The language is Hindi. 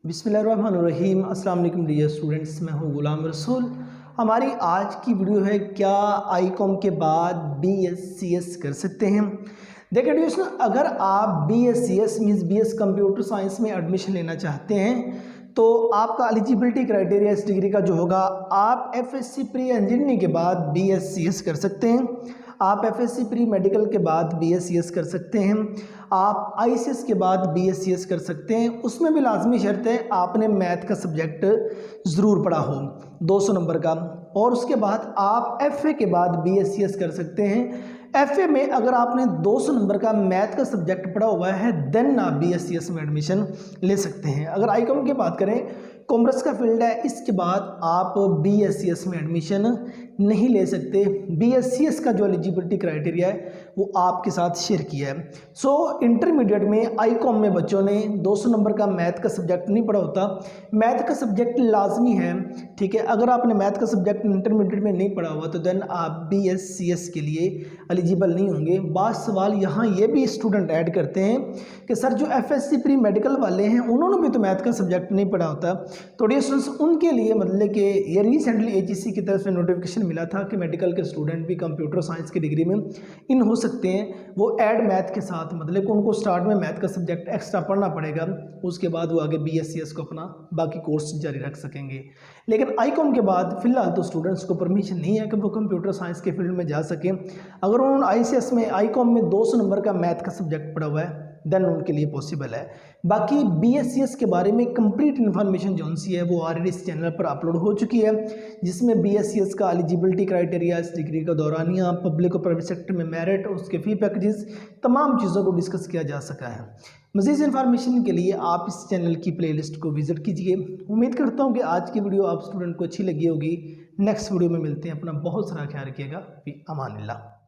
बिस्मिल्लाहिर्रहमानिर्रहीम। अस्सलाम वालेकुम डियर स्टूडेंट्स, मैं हूं गुलाम रसूल। हमारी आज की वीडियो है क्या आईकॉम के बाद BScs कर सकते हैं। देखिए डियर, अगर आप BScs means BS computer science में एडमिशन लेना चाहते हैं तो आपका एलिजिबिलिटी क्राइटेरिया इस डिग्री का जो होगा, आप FSc प्री इंजीनियरिंग के बाद BScs कर सकते हैं, आप FSc प्री मेडिकल के बाद BScs कर सकते हैं, आप ICS के बाद BScs कर सकते हैं। उसमें भी लाजमी शर्त है आपने मैथ का सब्जेक्ट ज़रूर पढ़ा हो 200 नंबर का, और उसके बाद आप FA के बाद BScs कर सकते हैं। FA में अगर आपने 200 नंबर का मैथ का सब्जेक्ट पढ़ा हुआ है देन आप BScs में एडमिशन ले सकते हैं। अगर आईकॉम की बात करें, कॉमर्स का फील्ड है, इसके बाद आप BScs में एडमिशन नहीं ले सकते। BScs का जो एलिजिबिलिटी क्राइटेरिया है वो आपके साथ शेयर किया है। सो इंटरमीडिएट में आईकॉम में बच्चों ने 200 नंबर का मैथ का सब्जेक्ट नहीं पढ़ा होता। मैथ का सब्जेक्ट लाजमी है, ठीक है। अगर आपने मैथ का सब्जेक्ट इंटरमीडिएट में नहीं पढ़ा हुआ तो देन आप BScs के लिए एलिजिबल नहीं होंगे। बात सवाल यहाँ ये भी स्टूडेंट ऐड करते हैं कि सर जो FSc प्री मेडिकल वाले हैं उन्होंने भी तो मैथ का सब्जेक्ट नहीं पढ़ा होता। तो डियर स्टूडेंट्स, उनके लिए मतलब कि ये रिसेंटली HEC की तरफ से नोटिफिकेशन मिला था कि मेडिकल के स्टूडेंट भी कंप्यूटर साइंस की डिग्री में इन हो सकते हैं। वो ऐड मैथ के साथ मतलब कि उनको स्टार्ट में मैथ का सब्जेक्ट एक्स्ट्रा पढ़ना पड़ेगा, उसके बाद वो आगे BScs को अपना बाकी कोर्स जारी रख सकेंगे। लेकिन आईकॉम के बाद फिलहाल तो स्टूडेंट्स को परमिशन नहीं है कि वो कंप्यूटर साइंस के फील्ड में जा सकें। अगर उन्होंने ICS में आईकॉम में 200 नंबर का मैथ का सब्जेक्ट पढ़ा हुआ है देन उनके लिए पॉसिबल है। बाकी BScs के बारे में कंप्लीट इन्फॉर्मेशन जो सी है वो ऑलरेडी इस चैनल पर अपलोड हो चुकी है, जिसमें BScs का एलिजिबिलिटी क्राइटेरिया, इस डिग्री का दौरानिया, पब्लिक और प्राइवेट सेक्टर में मेरिट, उसके फी पैकेजेस, तमाम चीज़ों को डिस्कस किया जा सका है। मज़ीद इन्फॉर्मेशन के लिए आप इस चैनल की प्लेलिस्ट को विजिट कीजिए। उम्मीद करता हूँ कि आज की वीडियो आप स्टूडेंट को अच्छी लगी होगी। नेक्स्ट वीडियो में मिलते हैं। अपना बहुत सारा ख्याल रखिएगा। अमानिल्लाह।